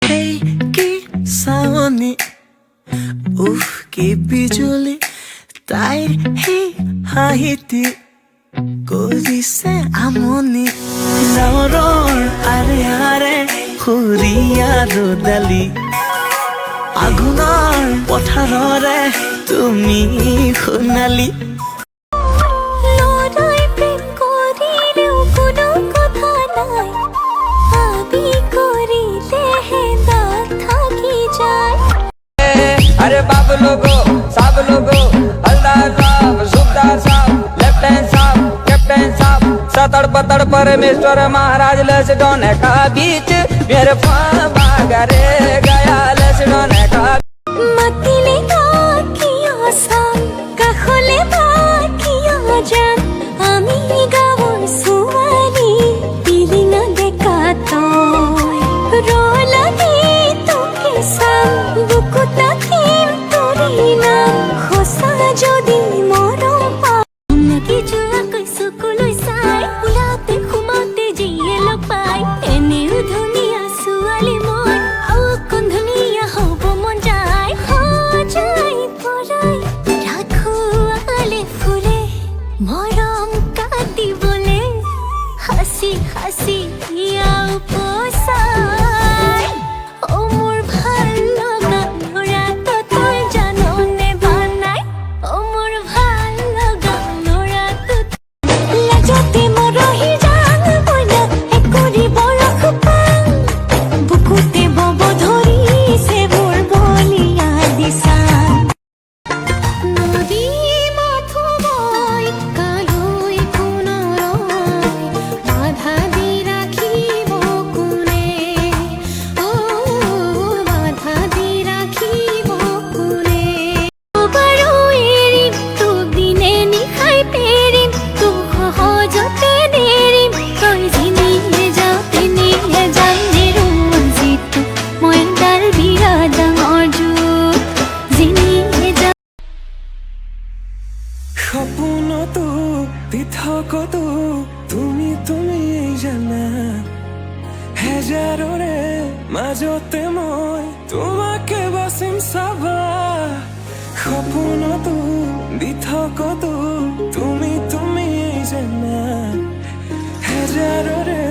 Hey কি চাৱনি উফ কি বিজুলি তাই সেই হাঁহিটি কৰিছে আমনি ডাৱৰৰ আৰে আৰে সুৰীয়া ৰ'দালি আগুনৰ পথাৰৰে তুমি সোণালী अरे बाप लोगो सब लोगो हलदार साहब सुबदार साहब लेफ्टिनेंट साहब कैप्टन साहब सतड़ पतड़ परमेश्वर महाराज लसडोने का बीच मेरे बागा रे गया लसडोने का मतिले किया सान कखले किया जान आमी गावर सुवाली पिलिंगा देखा तो रोला दी तो किसान बुकुता थीम तोरी नाम खोसा जोदी मोरम पा नकी जुआ कैसो कुलोई साई उलाते खुमाते जिए लोग पाई एने दुनिया सुवाली मोर आओ कौन दुनिया हो वो मन जाए हो जाए पराई राखो आले फुले मोरम काटी बोले हसी हसी याओ पोसाई ओ मोर ভাল লগা লোরা তো তুই জানো নে বানাই ও মোর ভাল লগা লোরা তো লাজতে মরহি জান বইনা একরি বরখ পাং বুকুতে বব ধরি সে মোর বলিয়া দিসান নদী মাথো বই কালই কোন রয় বাধা দি রাখিব কোনে ও বাধা দি রাখিব কোনে বারো এরিম তো দিনে নিখাই পেরিম তো সহজতে নেৰিম তই জিনিয়ে যাওঁতে নিয়ে যাম নিৰুজিটো মই তাৰ বিৰাট ডাঙৰ জোক জিনিয়ে যাম সপোনতো পৃথকতো তুমি তুমি জানা হেজাৰৰে মাজতে মই তোমাকে বাচিম চাবা সপোনতো পৃথকতো তুমি তুমি জানা হেজাৰৰে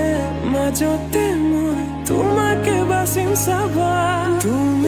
মাজতে মই তোমাকে বাচিম চাবা তুমি